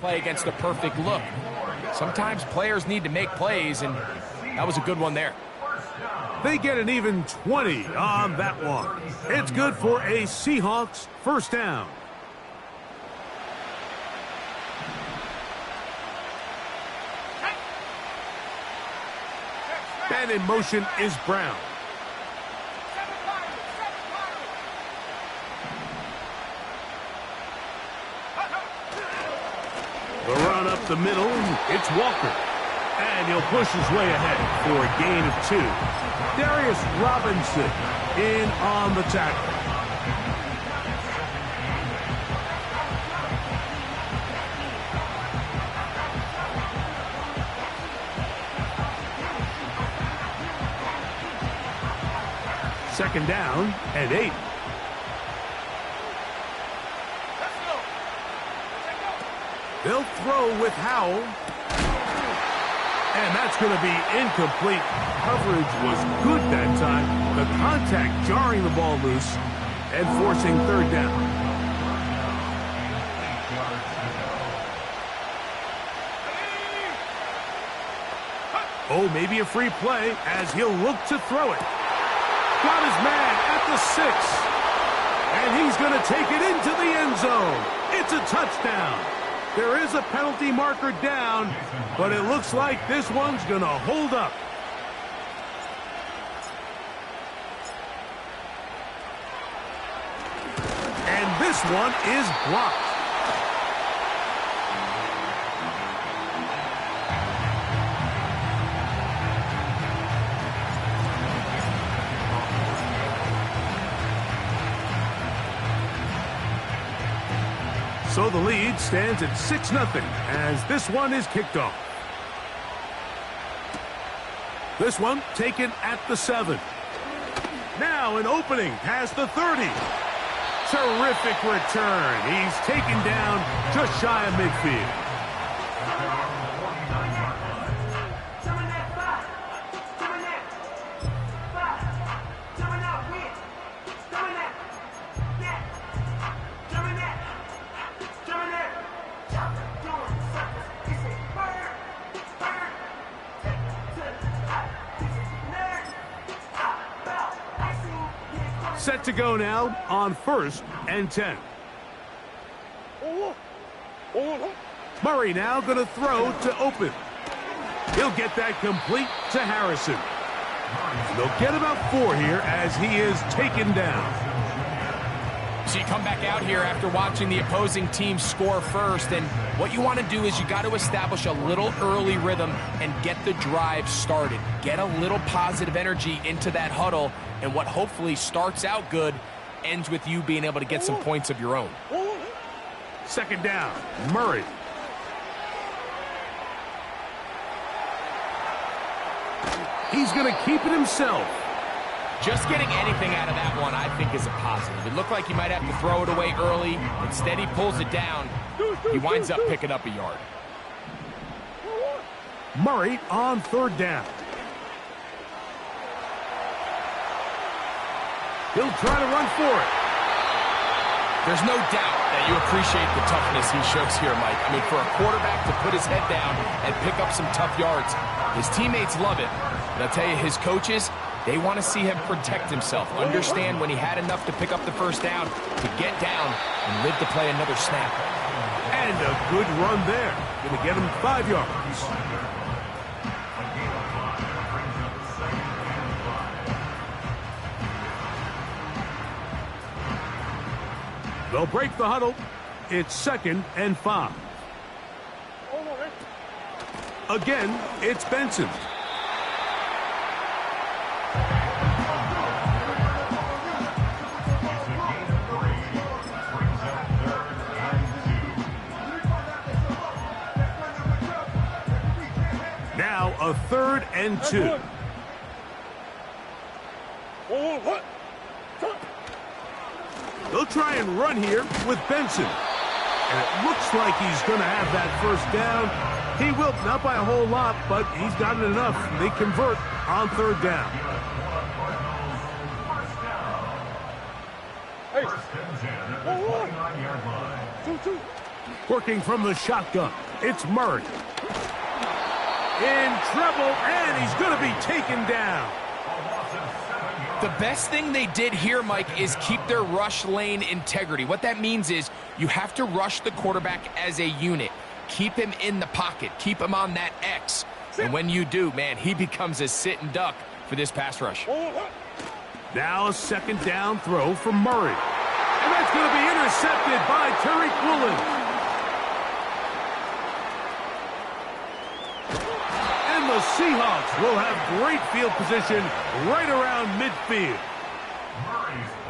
play against a perfect look. Sometimes players need to make plays, and that was a good one there. They get an even 20 on that one. It's good for a Seahawks first down. And in motion is Brown. The run up the middle, it's Walker. And he'll push his way ahead for a gain of 2. Darius Robinson in on the tackle. Second down and 8. They'll throw with Howell. And that's going to be incomplete. Coverage was good that time. The contact jarring the ball loose and forcing third down. Oh, maybe a free play as he'll look to throw it. Got his man at the 6. And he's going to take it into the end zone. It's a touchdown. There is a penalty marker down, but it looks like this one's going to hold up. And this one is blocked. So the lead stands at 6-0 as this one is kicked off. This one taken at the 7. Now an opening past the 30. Terrific return. He's taken down just shy of midfield. Set to go now on 1st and 10. Murray now going to throw to open. He'll get that complete to Harrison. They'll get about 4 here as he is taken down. So you come back out here after watching the opposing team score first, and what you want to do is you got to establish a little early rhythm and get the drive started. Get a little positive energy into that huddle, and what hopefully starts out good ends with you being able to get some points of your own. Second down, Murray. He's going to keep it himself. Just getting anything out of that one, I think, is a positive. It looked like he might have to throw it away early. Instead, he pulls it down. He winds up picking up a yard. Murray on 3rd down. He'll try to run for it. There's no doubt that you appreciate the toughness he shows here, Mike. I mean, for a quarterback to put his head down and pick up some tough yards, his teammates love it. But I'll tell you, his coaches, they want to see him protect himself, understand when he had enough to pick up the first down, to get down and live to play another snap. And a good run there. Going to get him 5 yards. They'll break the huddle. It's 2nd and 5. Again, it's Benson. Now a 3rd and 2. They'll try and run here with Benson. And it looks like he's going to have that first down. He will, not by a whole lot, but he's got it enough. They convert on 3rd down. Working from the shotgun, it's Murray. In trouble, and he's going to be taken down. The best thing they did here, Mike, is keep their rush lane integrity. What that means is you have to rush the quarterback as a unit. Keep him in the pocket. Keep him on that X. And when you do, man, he becomes a sit and duck for this pass rush. Now a second down throw from Murray. And that's going to be intercepted by Tariq Woolen. And the Seahawks will have great field position right around midfield.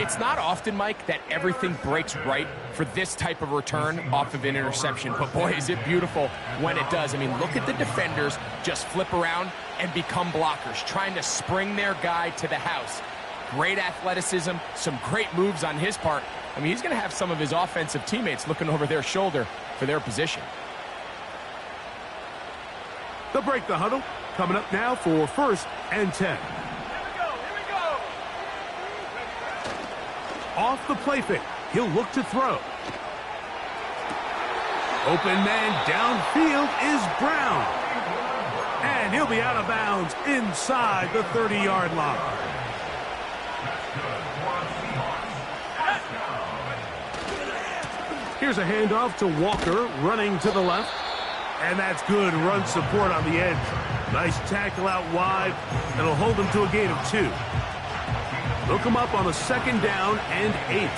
It's not often, Mike, that everything breaks right for this type of return off of an interception. But, boy, is it beautiful when it does. I mean, look at the defenders just flip around and become blockers, trying to spring their guy to the house. Great athleticism, some great moves on his part. I mean, he's going to have some of his offensive teammates looking over their shoulder for their position. They'll break the huddle. Coming up now for 1st and 10. Off the play fake, he'll look to throw. Open man downfield is Brown. And he'll be out of bounds inside the 30-yard line. Here's a handoff to Walker, running to the left. And that's good run support on the edge. Nice tackle out wide. It'll hold him to a gain of 2. Look him up on a 2nd down and 8.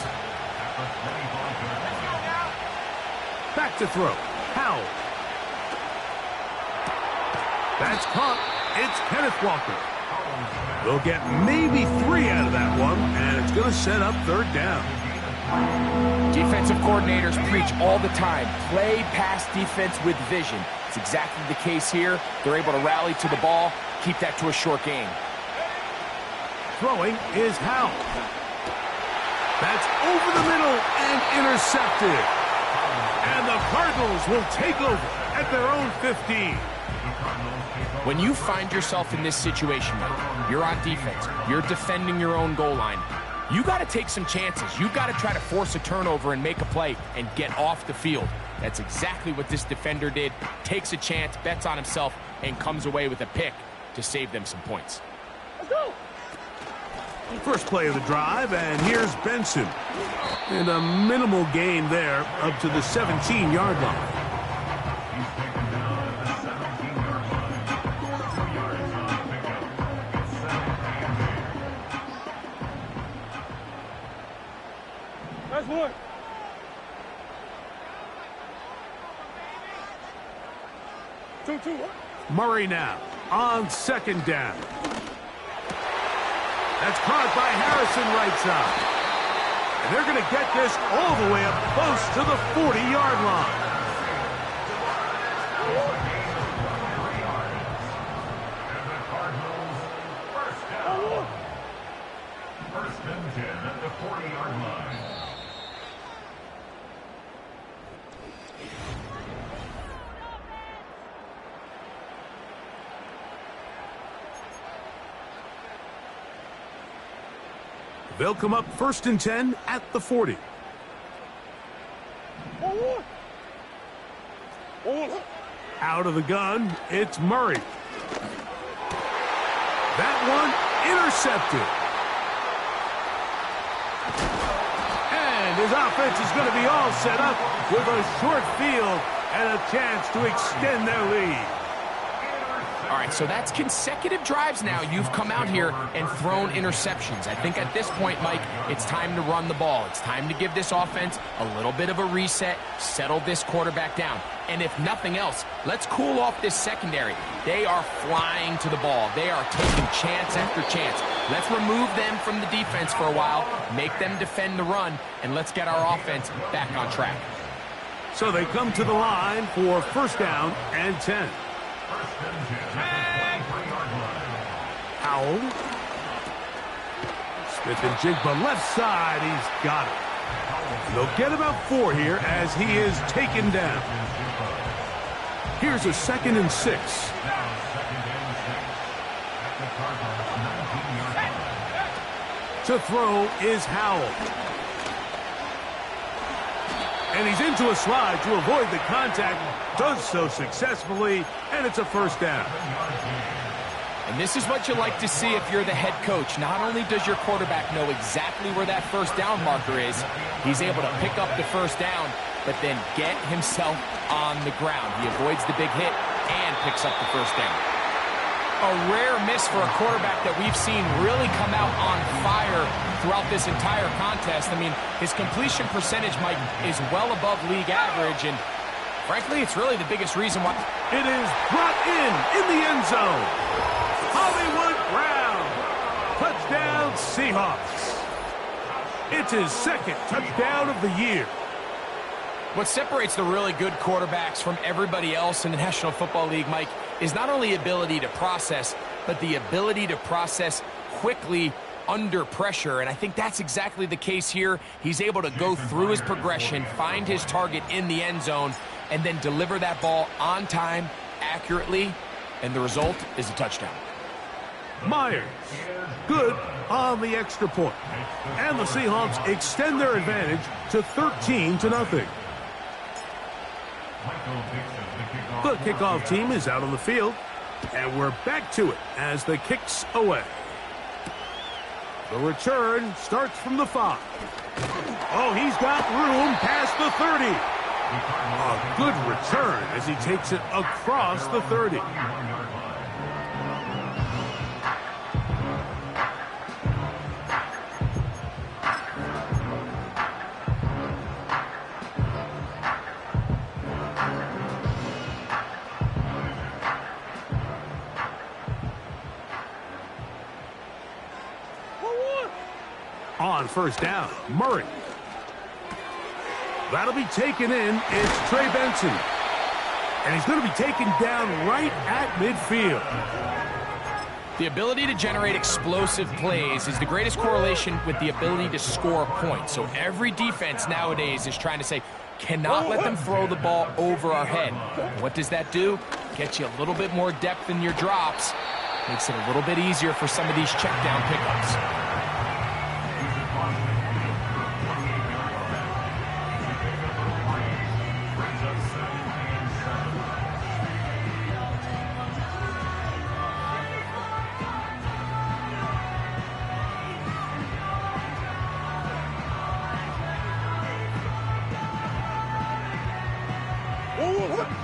Back to throw. Howell. That's caught. It's Kenneth Walker. They'll get maybe 3 out of that one, and it's going to set up 3rd down. Defensive coordinators preach all the time, play pass defense with vision. It's exactly the case here. They're able to rally to the ball, keep that to a short game. Throwing is Howell. That's over the middle and intercepted. And the Cardinals will take over at their own 15. When you find yourself in this situation, Mike, you're on defense, you're defending your own goal line, you got to take some chances. You got to try to force a turnover and make a play and get off the field. That's exactly what this defender did. Takes a chance, bets on himself, and comes away with a pick to save them some points. Let's go. First play of the drive, and here's Benson. And a minimal gain there up to the 17-yard line. Nice one. Two. Murray now on 2nd down. That's caught by Harrison right side. And they're going to get this all the way up close to the 40-yard line. First and 10 at the 40-yard line. They'll come up 1st and 10 at the 40. Out of the gun, it's Murray. That one intercepted. And his offense is going to be all set up with a short field and a chance to extend their lead. All right, so that's consecutive drives now. You've come out here and thrown interceptions. I think at this point, Mike, it's time to run the ball. It's time to give this offense a little bit of a reset, settle this quarterback down. And if nothing else, let's cool off this secondary. They are flying to the ball. They are taking chance after chance. Let's remove them from the defense for a while, make them defend the run, and let's get our offense back on track. So they come to the line for 1st down and 10. Howell. Smith and Jigba left side. He's got it. They'll get about 4 here as he is taken down. Here's a 2nd and 6. To throw is Howell. And he's into a slide to avoid the contact. Does so successfully, and it's a first down. And this is what you like to see if you're the head coach. Not only does your quarterback know exactly where that first down marker is, he's able to pick up the first down, but then get himself on the ground. He avoids the big hit and picks up the first down. A rare miss for a quarterback that we've seen really come out on fire throughout this entire contest. I mean, his completion percentage, Mike, is well above league average, and frankly, it's really the biggest reason why. It is brought in the end zone. Hollywood Brown. Touchdown, Seahawks. It's his second touchdown of the year. What separates the really good quarterbacks from everybody else in the National Football League, Mike, is not only ability to process, but the ability to process quickly under pressure. And I think that's exactly the case here. He's able to go through his progression, find his target in the end zone, and then deliver that ball on time, accurately, and the result is a touchdown. Myers, good on the extra point. And the Seahawks extend their advantage to 13-0. The kickoff team is out on the field, and we're back to it as the kick's away. The return starts from the 5. Oh, he's got room past the 30. A good return as he takes it across the 30. On first down, Murray. That'll be taken in. It's Trey Benson. And he's going to be taken down right at midfield. The ability to generate explosive plays is the greatest correlation with the ability to score points. So every defense nowadays is trying to say, cannot let them throw the ball over our head. What does that do? Gets you a little bit more depth in your drops. Makes it a little bit easier for some of these check down pickups.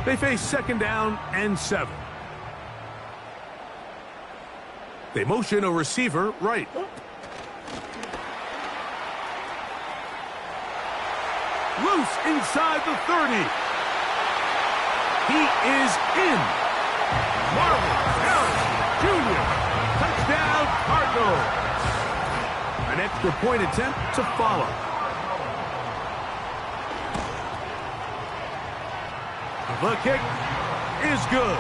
They face second down and 7. They motion a receiver right. Loose inside the 30. He is in. Marvin Harris Jr. Touchdown, Cardinals. An extra point attempt to follow. The kick is good.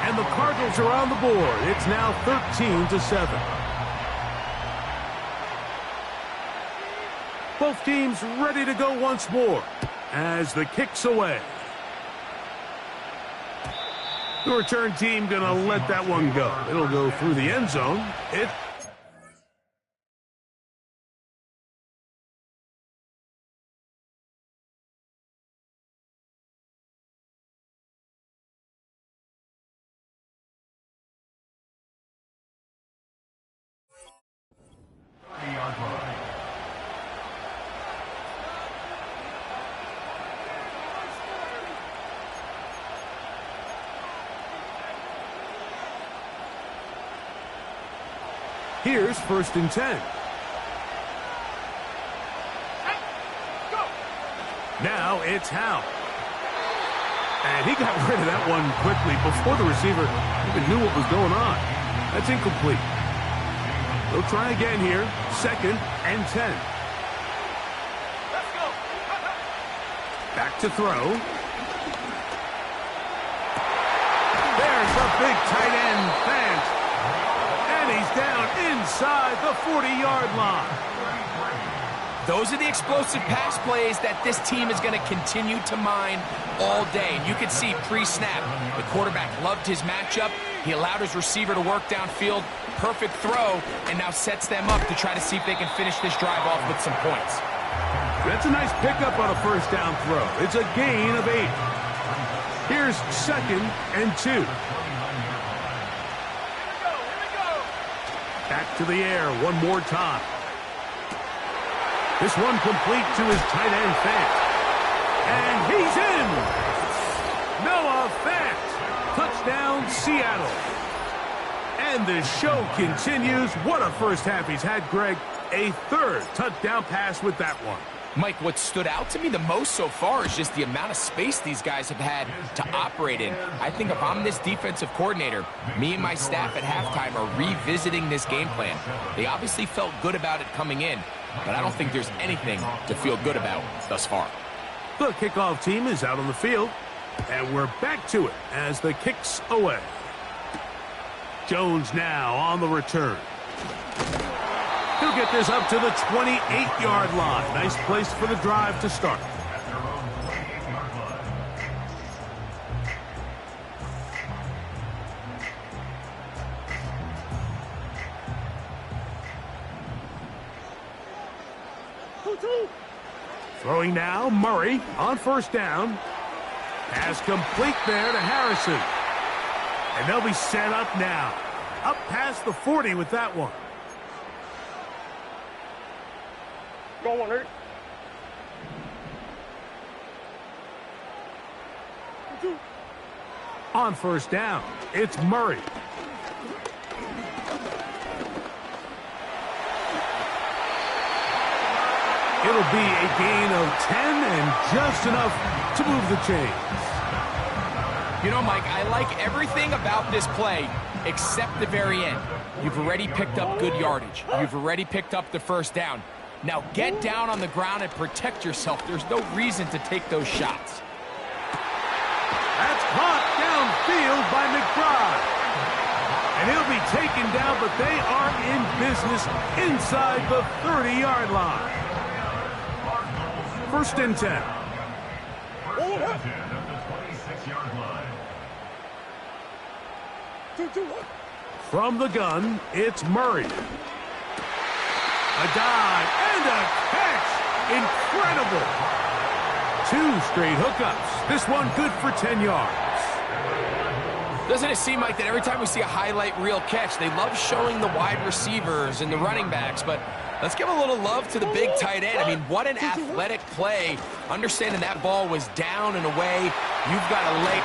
And the Cardinals are on the board. It's now 13-7. Both teams ready to go once more as the kick's away. The return team going to let that one go. It'll go through the end zone. Here's 1st and 10. Now it's Howe. And he got rid of that one quickly before the receiver even knew what was going on. That's incomplete. They'll try again here. 2nd and 10. Back to throw. There's the big tight end Fant. And he's down inside the 40-yard line. Those are the explosive pass plays that this team is going to continue to mine all day. And you can see pre-snap, the quarterback loved his matchup. He allowed his receiver to work downfield. Perfect throw, and now sets them up to try to see if they can finish this drive off with some points. That's a nice pickup on a first down throw. It's a gain of 8. Here's 2nd and 2. Back to the air one more time. This one complete to his tight end, Fant. And he's in! Noah Fant! Touchdown, Seattle. And the show continues. What a first half he's had, Greg. A 3rd touchdown pass with that one. Mike, what stood out to me the most so far is just the amount of space these guys have had to operate in. I think if I'm this defensive coordinator, me and my staff at halftime are revisiting this game plan. They obviously felt good about it coming in, but I don't think there's anything to feel good about thus far. The kickoff team is out on the field, and we're back to it as the kick's away. Jones now on the return. He'll get this up to the 28-yard line. Nice place for the drive to start. Throwing now, Murray on first down. Pass complete there to Harrison. And they'll be set up now. Up past the 40 with that one. Go on, Eric. On first down, it's Murray. It'll be a gain of 10 and just enough to move the chains. You know, Mike, I like everything about this play except the very end. You've already picked up good yardage. You've already picked up the first down. Now get down on the ground and protect yourself. There's no reason to take those shots. That's caught downfield by McBride. And he'll be taken down, but they are in business inside the 30-yard line. 1st and 10. From the gun, it's Murray. A dive and a catch. Incredible. 2 straight hookups. This one good for 10 yards. Doesn't it seem like that every time we see a highlight reel catch, they love showing the wide receivers and the running backs, but let's give a little love to the big tight end. I mean, what an athletic play. Understanding that ball was down and away. You've got to lay.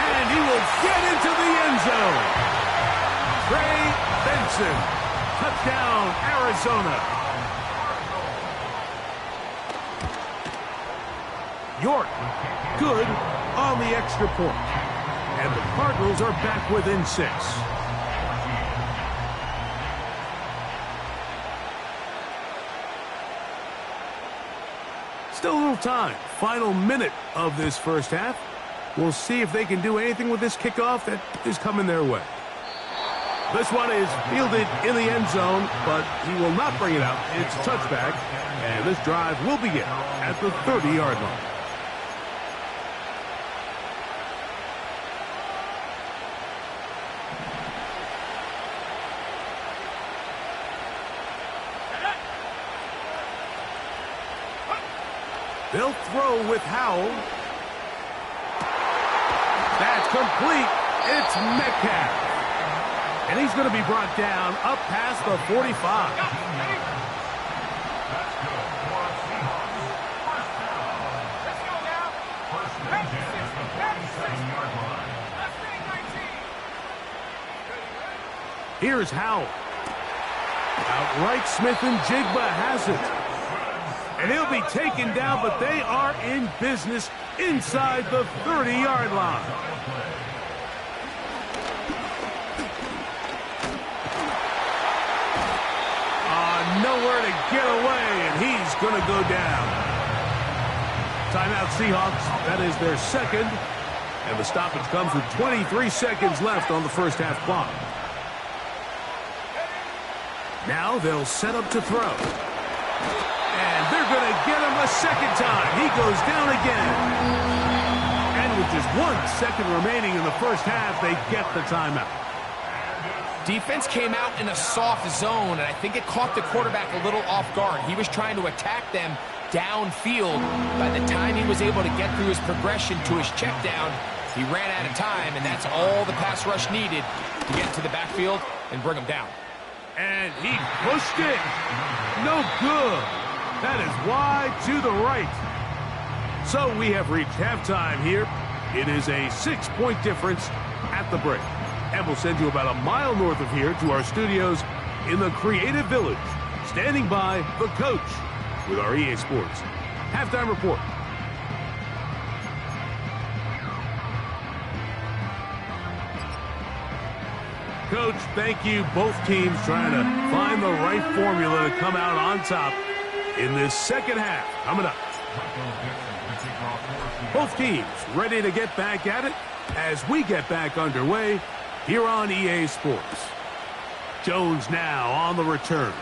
And he will get into the end zone. Trey Benson. Touchdown, Arizona. York, good on the extra point. And the Cardinals are back within 6. Still a little time. Final minute of this first half. We'll see if they can do anything with this kickoff that is coming their way. This one is fielded in the end zone, but he will not bring it out. It's touchback, and this drive will begin at the 30-yard line. They'll throw with Howell. That's complete. It's Metcalf. And he's going to be brought down up past the 45. Here's Howell. Outright Smith and Jigba has it. And he'll be taken down, but they are in business inside the 30-yard line. Nowhere to get away, and he's going to go down. Timeout Seahawks. That is their 2nd. And the stoppage comes with 23 seconds left on the first half clock. Now they'll set up to throw. And they're going to get him a second time. He goes down again. And with just 1 second remaining in the first half, they get the timeout. Defense came out in a soft zone, and I think it caught the quarterback a little off guard. He was trying to attack them downfield. By the time he was able to get through his progression to his check down, he ran out of time, and that's all the pass rush needed to get into the backfield and bring him down. And he pushed it. No good. That is wide to the right. So we have reached halftime here. It is a 6-point difference at the break. And we'll send you about a mile north of here to our studios in the Creative Village. Standing by, the coach with our EA Sports Halftime Report. Coach, thank you. Both teams trying to find the right formula to come out on top in this second half. Coming up. Both teams ready to get back at it as we get back underway here on EA Sports. Jones now on the return.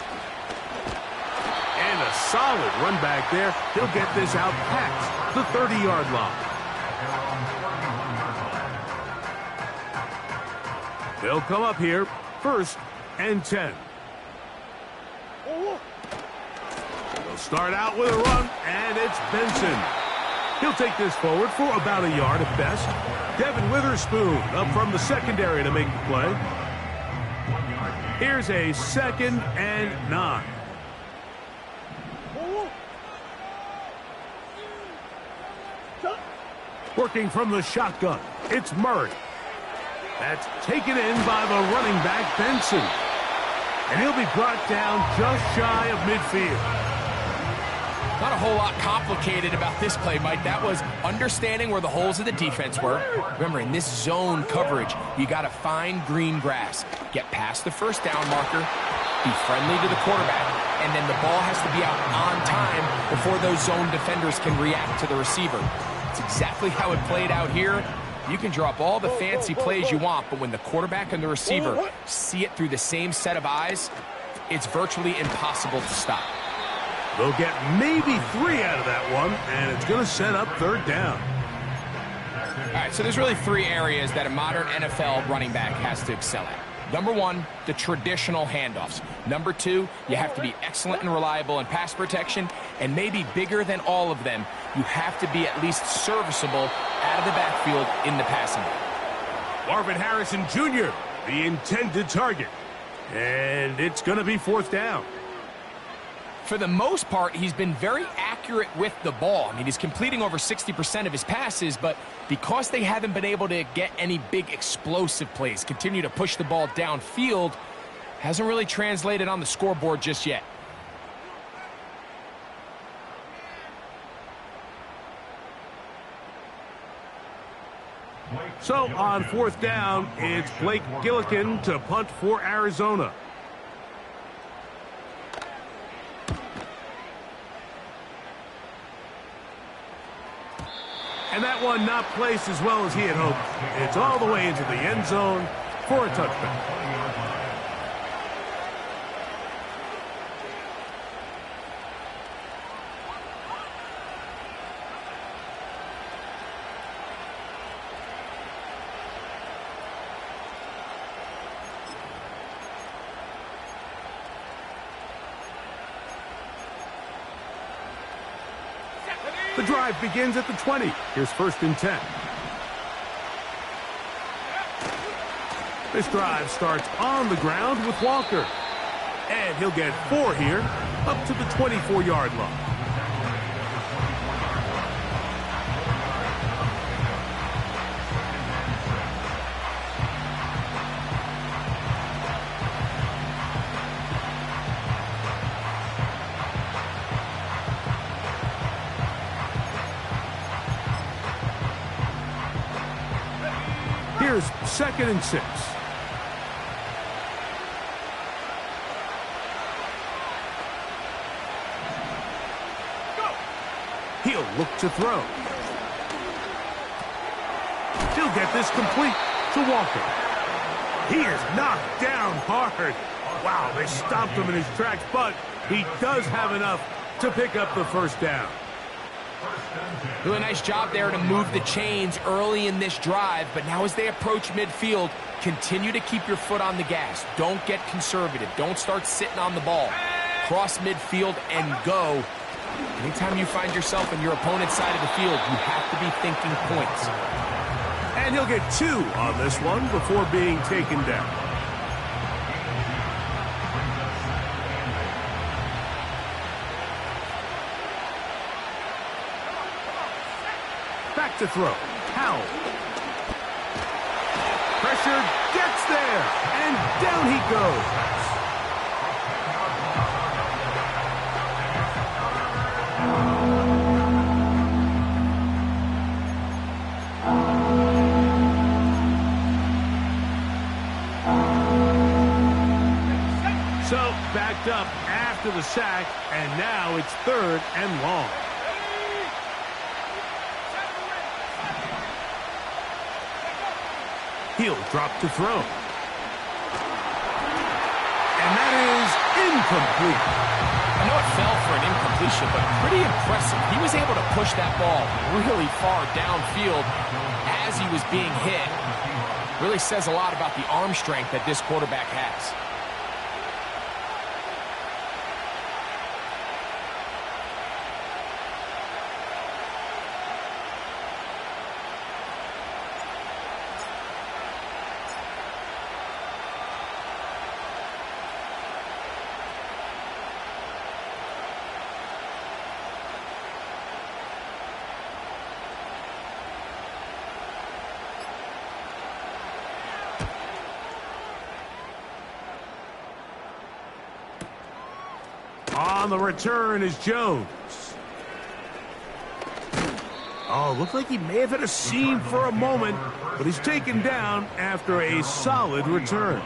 And a solid run back there. He'll get this out past the 30-yard line. They'll come up here, 1st and 10. They'll start out with a run, and it's Benson. He'll take this forward for about a yard at best. Devin Witherspoon up from the secondary to make the play. Here's a 2nd and 9. Working from the shotgun, it's Murray. That's taken in by the running back, Benson. And he'll be brought down just shy of midfield. Not a whole lot complicated about this play, Mike. That was understanding where the holes of the defense were. Remember, in this zone coverage, you got to find green grass. Get past the first down marker, be friendly to the quarterback, and then the ball has to be out on time before those zone defenders can react to the receiver. It's exactly how it played out here. You can drop all the fancy plays you want, but when the quarterback and the receiver see it through the same set of eyes, it's virtually impossible to stop. They'll get maybe 3 out of that one, and it's going to set up 3rd down. All right, so there's really 3 areas that a modern NFL running back has to excel at. Number 1, the traditional handoffs. Number 2, you have to be excellent and reliable in pass protection, and maybe bigger than all of them, you have to be at least serviceable out of the backfield in the passing game. Marvin Harrison Jr., the intended target. And it's going to be 4th down. For the most part, he's been very accurate with the ball. I mean, he's completing over 60% of his passes, but because they haven't been able to get any big explosive plays, continue to push the ball downfield, hasn't really translated on the scoreboard just yet. So on 4th down, it's Blake Gillikin to punt for Arizona. And that one not placed as well as he had hoped. It's all the way into the end zone for a touchback. The drive begins at the 20. Here's 1st and 10. This drive starts on the ground with Walker. And he'll get 4 here, up to the 24-yard line. Here's 2nd and 6. He'll look to throw. He'll get this complete to Walker. He is knocked down hard. Wow, they stopped him in his tracks, but he does have enough to pick up the 1st down. Really nice job there to move the chains early in this drive, but now as they approach midfield, continue to keep your foot on the gas. Don't get conservative. Don't start sitting on the ball. Cross midfield and go. Anytime you find yourself on your opponent's side of the field, you have to be thinking points. And he'll get 2 on this one before being taken down. Back to throw. Howell. Pressure gets there, and down he goes. So, backed up after the sack, and now it's 3rd and long. He'll drop to throw. And that is incomplete. I know it fell for an incompletion, but pretty impressive. He was able to push that ball really far downfield as he was being hit. Really says a lot about the arm strength that this quarterback has. On the return is Jones. Oh, looked like he may have hit a seam for a moment, but he's taken down after a solid return.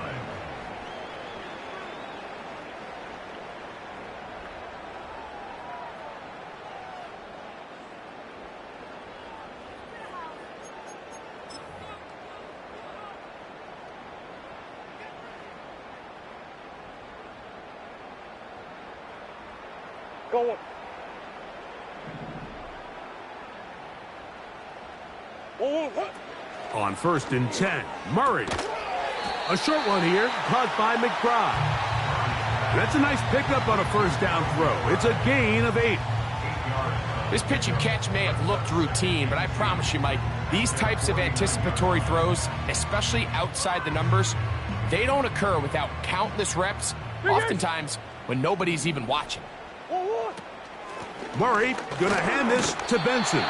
Going. On 1st and 10, Murray. A short one here, caught by McBride. That's a nice pickup on a 1st down throw. It's a gain of 8. This pitch and catch may have looked routine, but I promise you, Mike, these types of anticipatory throws, especially outside the numbers, they don't occur without countless reps, oftentimes when nobody's even watching. Murray gonna hand this to Benson.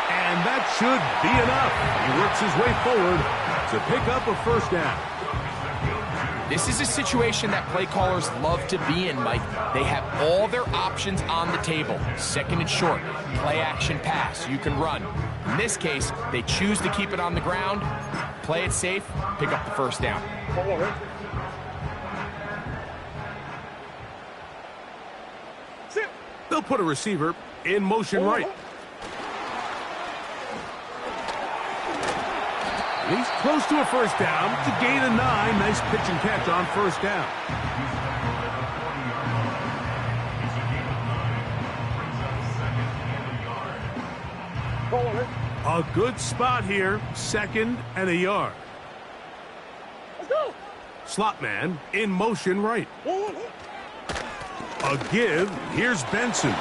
And that should be enough. He works his way forward to pick up a 1st down. This is a situation that play callers love to be in, Mike. They have all their options on the table. 2nd and short, play action pass, you can run. In this case, they choose to keep it on the ground, play it safe, pick up the 1st down. They'll put a receiver in motion right. He's close to a 1st down. It's a gain of 9. Nice pitch and catch on 1st down. A good spot here. 2nd and a yard. Slot man in motion right. A give. Here's Benson.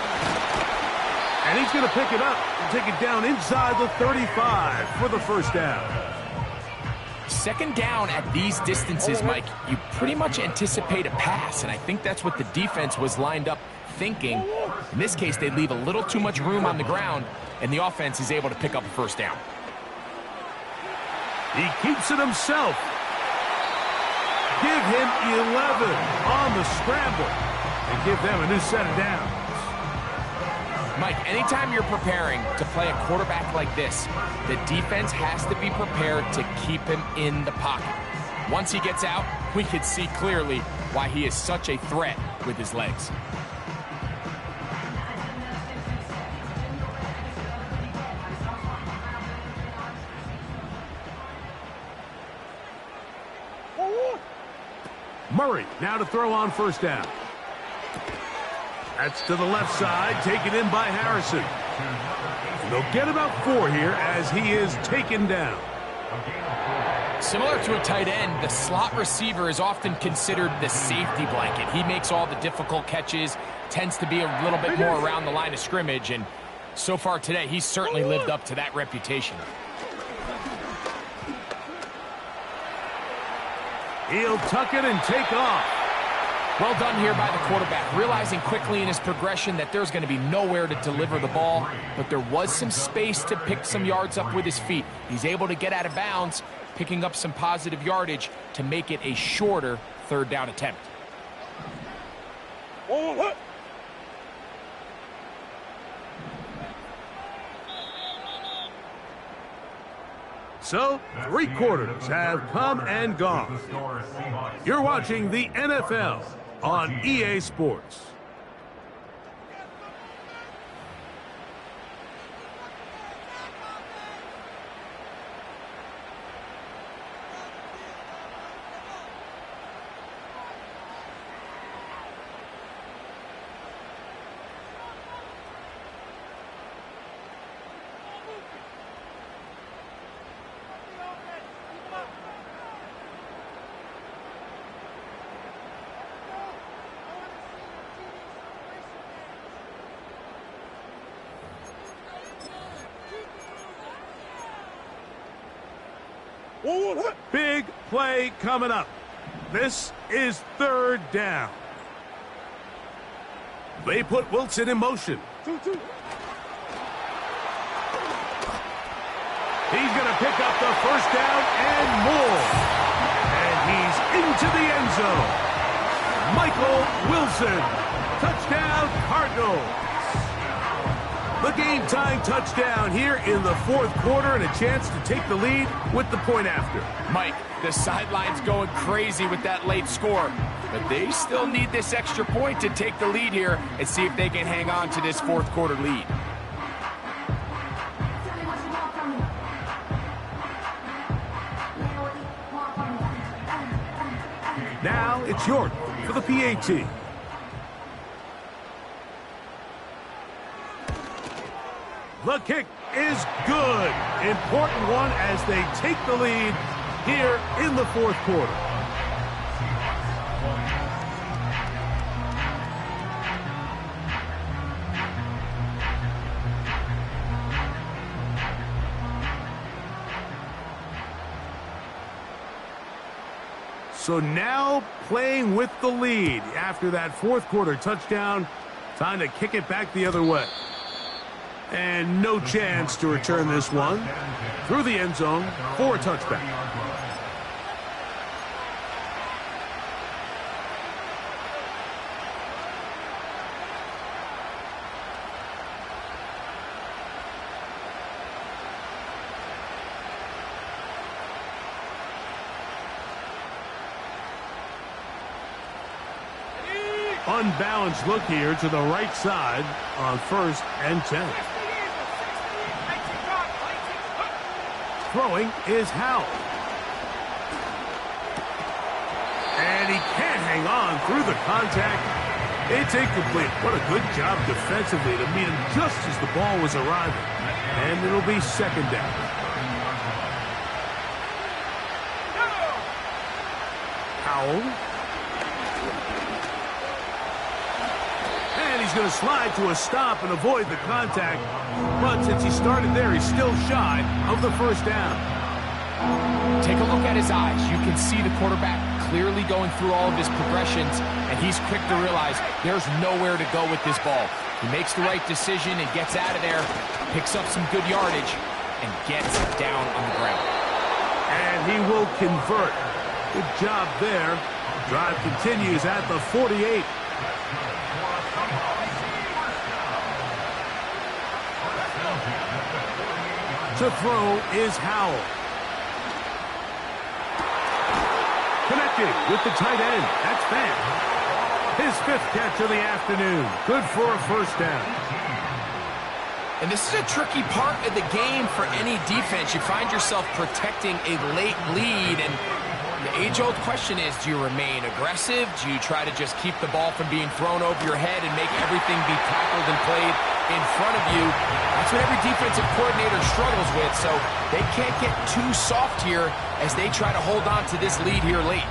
And he's going to pick it up and take it down inside the 35 for the 1st down. 2nd down at these distances, Mike, you pretty much anticipate a pass, and I think that's what the defense was lined up thinking. In this case, they leave a little too much room on the ground, and the offense is able to pick up a 1st down. He keeps it himself. Give him 11 on the scramble and give them a new set of downs. Mike, anytime you're preparing to play a quarterback like this, the defense has to be prepared to keep him in the pocket. Once he gets out, we can see clearly why he is such a threat with his legs. Murray now to throw on 1st down. That's to the left side, taken in by Harrison. And they'll get about 4 here as he is taken down. Similar to a tight end, the slot receiver is often considered the safety blanket. He makes all the difficult catches, tends to be a little bit more around the line of scrimmage, and so far today, he's certainly lived up to that reputation. He'll tuck it and take off. Well done here by the quarterback, realizing quickly in his progression that there's going to be nowhere to deliver the ball, but there was some space to pick some yards up with his feet. He's able to get out of bounds, picking up some positive yardage to make it a shorter third down attempt. So, 3 quarters have come and gone. You're watching the NFL on EA Sports. Big play coming up. This is 3rd down. They put Wilson in motion. He's going to pick up the 1st down and more. And he's into the end zone. Michael Wilson. Touchdown, Cardinals. The game-tying touchdown here in the 4th quarter and a chance to take the lead with the point after. Mike, the sideline's going crazy with that late score, but they still need this extra point to take the lead here and see if they can hang on to this 4th quarter lead. Now it's York for the PAT. The kick is good. Important one as they take the lead here in the 4th quarter. So now playing with the lead after that 4th quarter touchdown. Time to kick it back the other way. And no chance to return this one through the end zone for a touchback. Unbalanced look here to the right side on 1st and 10. Throwing is Howell. And he can't hang on through the contact. It's incomplete. What a good job defensively to meet him just as the ball was arriving. And it'll be 2nd down. Howell. And he's going to slide to a stop and avoid the contact. But since he started there, he's still shy of the 1st down. Take a look at his eyes. You can see the quarterback clearly going through all of his progressions, and he's quick to realize there's nowhere to go with this ball. He makes the right decision and gets out of there, picks up some good yardage, and gets down on the ground. And he will convert. Good job there. Drive continues at the 48. To throw is Howell. Connected with the tight end. That's Fan. His 5th catch of the afternoon. Good for a 1st down. And this is a tricky part of the game for any defense. You find yourself protecting a late lead, and the age-old question is, do you remain aggressive? Do you try to just keep the ball from being thrown over your head and make everything be tackled and played in front of you. That's what every defensive coordinator struggles with, so they can't get too soft here as they try to hold on to this lead here late.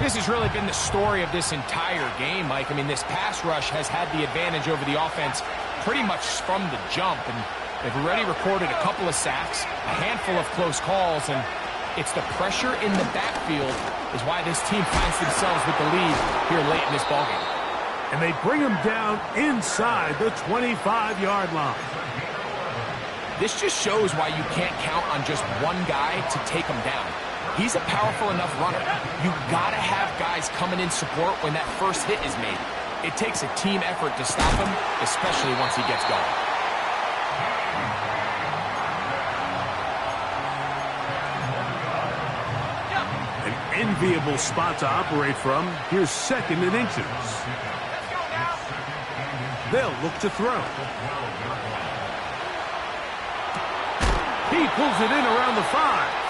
This has really been the story of this entire game, Mike. I mean, this pass rush has had the advantage over the offense pretty much from the jump, and they've already recorded a couple of sacks, a handful of close calls, and it's the pressure in the backfield is why this team finds themselves with the lead here late in this ballgame. And they bring him down inside the 25-yard line. This just shows why you can't count on just one guy to take him down. He's a powerful enough runner. You gotta have guys coming in support when that first hit is made. It takes a team effort to stop him, especially once he gets going. An enviable spot to operate from. Here's 2nd and inches. They'll look to throw. He pulls it in around the 5.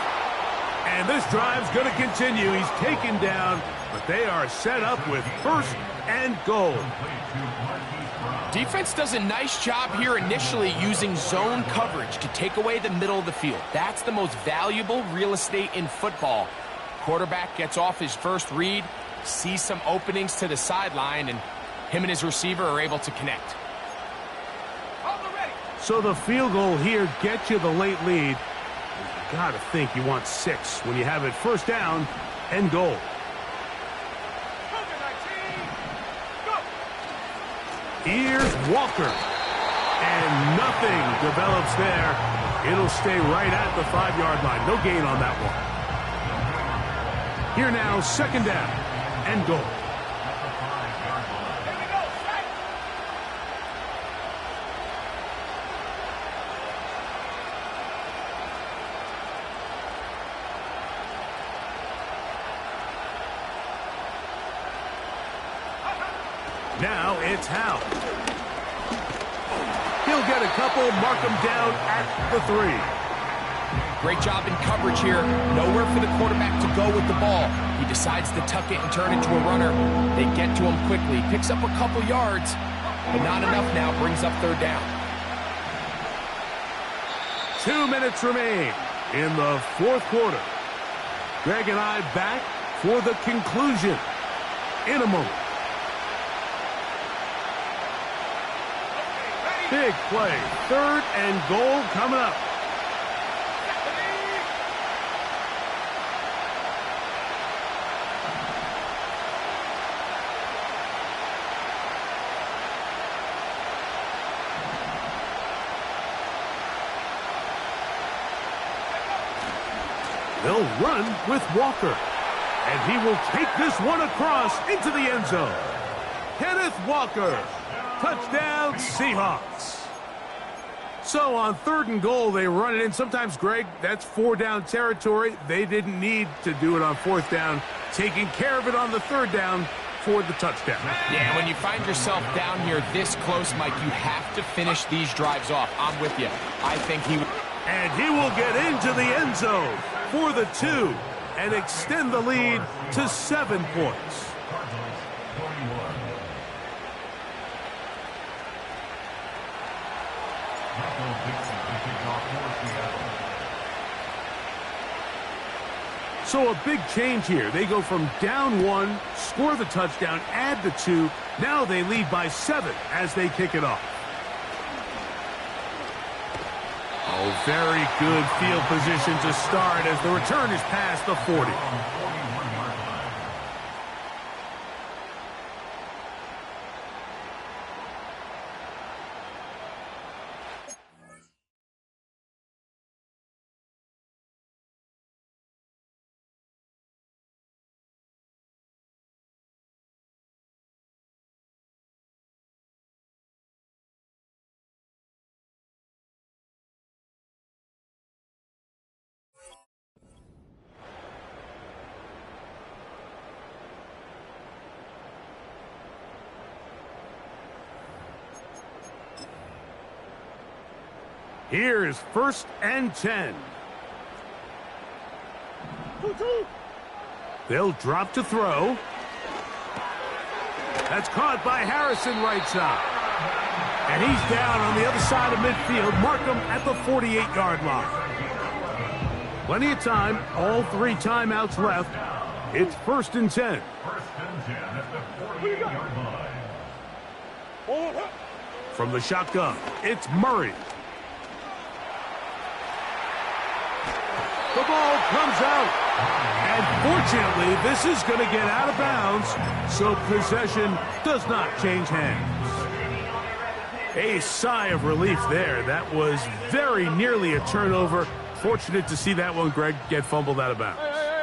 And this drive's going to continue. He's taken down, but they are set up with 1st and goal. Defense does a nice job here initially using zone coverage to take away the middle of the field. That's the most valuable real estate in football. Quarterback gets off his first read, sees some openings to the sideline, and him and his receiver are able to connect. So the field goal here gets you the late lead. You got to think you want 6 when you have it 1st down and goal. Here's Walker. And nothing develops there. It'll stay right at the 5-yard line. No gain on that one. Here now, 2nd down and goal. Now it's Howe. He'll get a couple, mark him down at the 3. Great job in coverage here. Nowhere for the quarterback to go with the ball. He decides to tuck it and turn into a runner. They get to him quickly. Picks up a couple yards, but not enough now. Brings up 3rd down. 2 minutes remain in the 4th quarter. Greg and I back for the conclusion in a moment. Big play. 3rd and goal coming up. They'll run with Walker. And he will take this one across into the end zone. Kenneth Walker. Touchdown, Seahawks. So on 3rd and goal, they run it in. Sometimes, Greg, that's 4-down territory. They didn't need to do it on 4th down. Taking care of it on the 3rd down for the touchdown. Yeah, when you find yourself down here this close, Mike, you have to finish these drives off. I'm with you. I think he would. And he will get into the end zone for the 2 and extend the lead to 7 points. So a big change here. They go from down 1, score the touchdown, add the 2. Now they lead by 7 as they kick it off. Oh, very good field position to start as the return is past the 40. Here is 1st and 10. They'll drop to throw. That's caught by Harrison right side. And he's down on the other side of midfield. Mark him at the 48-yard line. Plenty of time. All 3 timeouts left. It's 1st and 10. From the shotgun, it's Murray. The ball comes out. And fortunately, this is going to get out of bounds, so possession does not change hands. A sigh of relief there. That was very nearly a turnover. Fortunate to see that one, Greg, get fumbled out of bounds.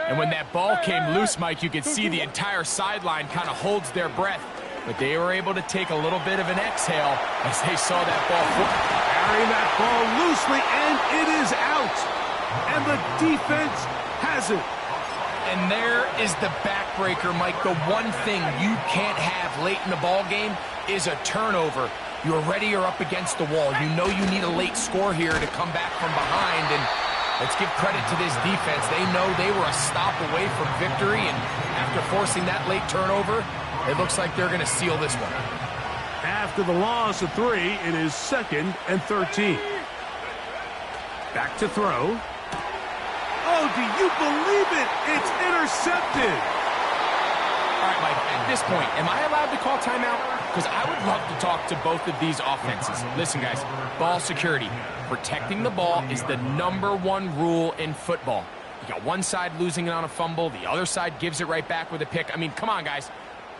And when that ball came loose, Mike, you could see the entire sideline kind of holds their breath. But they were able to take a little bit of an exhale as they saw that ball. Carrying that ball loosely, and it is out. And the defense has it. And there is the backbreaker, Mike. The one thing you can't have late in the ball game is a turnover. You're ready, you're up against the wall. You know you need a late score here to come back from behind. And let's give credit to this defense. They know they were a stop away from victory. And after forcing that late turnover, it looks like they're going to seal this one. After the loss of 3, it is 2nd and 13. Back to throw. Oh, do you believe it? It's intercepted. All right, Mike, at this point, am I allowed to call timeout? Because I would love to talk to both of these offenses. Listen, guys, ball security. Protecting the ball is the #1 rule in football. You got one side losing it on a fumble. The other side gives it right back with a pick. I mean, come on, guys.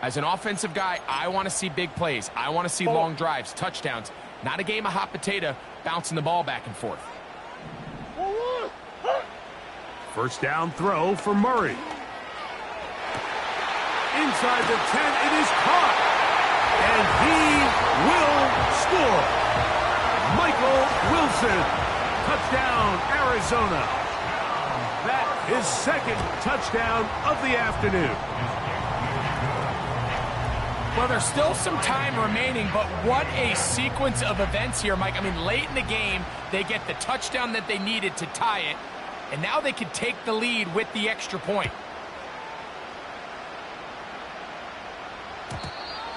As an offensive guy, I want to see big plays. I want to see long drives, touchdowns. Not a game of hot potato bouncing the ball back and forth. First down throw for Murray. Inside the 10, it is caught. And he will score. Michael Wilson. Touchdown, Arizona. That is 2nd touchdown of the afternoon. Well, there's still some time remaining, but what a sequence of events here, Mike. I mean, late in the game, they get the touchdown that they needed to tie it, and now they can take the lead with the extra point.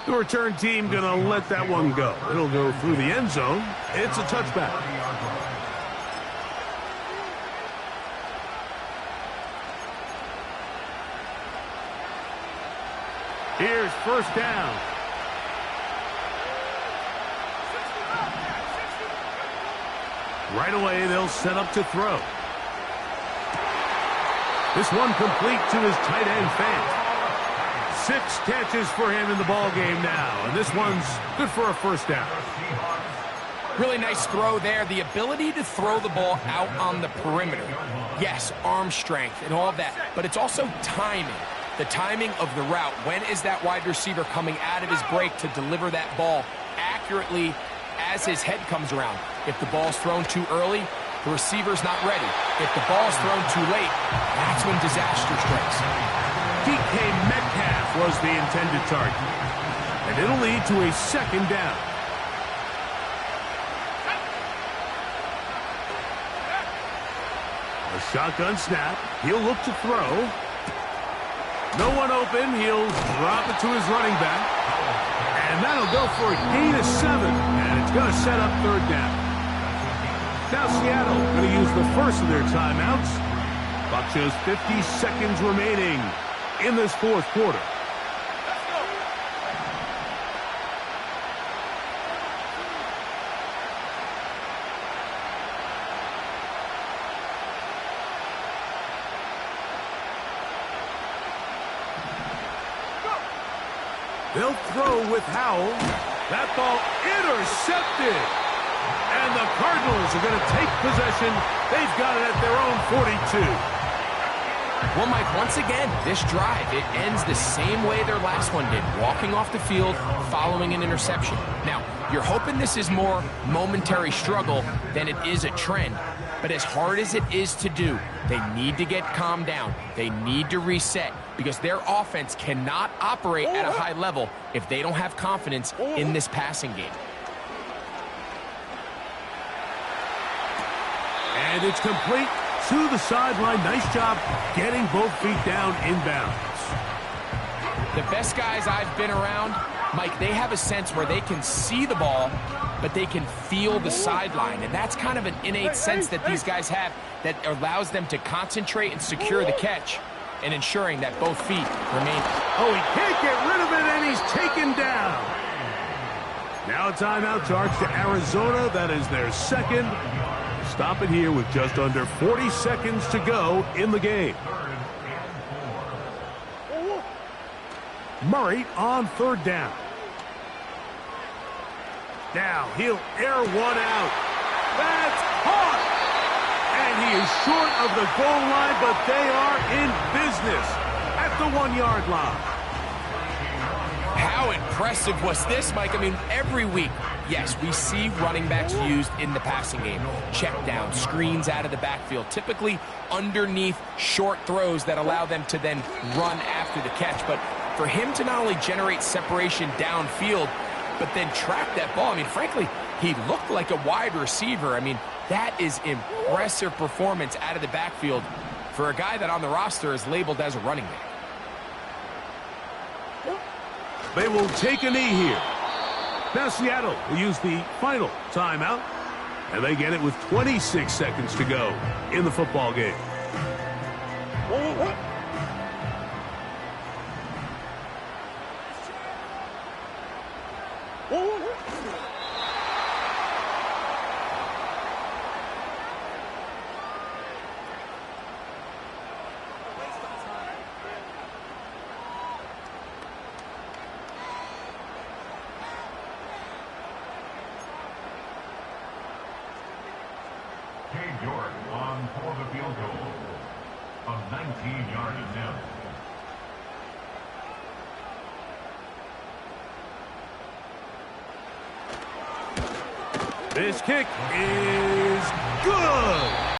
The return team going to let that one go. It'll go through the end zone. It's a touchback. Here's first down. Right away, they'll set up to throw. This one complete to his tight end Fant. 6 catches for him in the ball game now, and this one's good for a first down. Really nice throw there. The ability to throw the ball out on the perimeter. Yes, arm strength and all of that, but it's also timing. The timing of the route. When is that wide receiver coming out of his break to deliver that ball accurately as his head comes around? If the ball's thrown too early, the receiver's not ready. If the ball's thrown too late, that's when disaster strikes. DK Metcalf was the intended target. And it'll lead to a second down. A shotgun snap. He'll look to throw. No one open. He'll drop it to his running back. And that'll go for a gain of 7. And it's going to set up third down. Now Seattle going to use the first of their timeouts. Clock shows 50 seconds remaining in this fourth quarter. They'll throw with Howell. That ball intercepted. And the Cardinals are going to take possession. They've got it at their own 42. Well, Mike, once again, this drive, it ends the same way their last one did. Walking off the field, following an interception. Now, you're hoping this is more momentary struggle than it is a trend. But as hard as it is to do, they need to get calmed down. They need to reset because their offense cannot operate at a high level if they don't have confidence in this passing game. And it's complete to the sideline. Nice job getting both feet down inbounds. The best guys I've been around Mike, they have a sense where they can see the ball, but they can feel the sideline. And that's kind of an innate sense that these guys have that allows them to concentrate and secure the catch and ensuring that both feet remain. Oh, he can't get rid of it, and he's taken down. Now a timeout charge to Arizona. That is their second. Stop it here with just under 40 seconds to go in the game. Murray on third down. Now he'll air one out. That's caught. And he is short of the goal line, but they are in business at the 1-yard line. How impressive was this, Mike? I mean, every week, yes, we see running backs used in the passing game. Check down, screens out of the backfield, typically underneath short throws that allow them to then run after the catch. But for him to not only generate separation downfield, but then track that ball, I mean, frankly, he looked like a wide receiver. I mean, that is impressive performance out of the backfield for a guy that on the roster is labeled as a running back. They will take a knee here. Now Seattle will use the final timeout, and they get it with 26 seconds to go in the football game. York on for the field goal. A 19-yard attempt. This kick is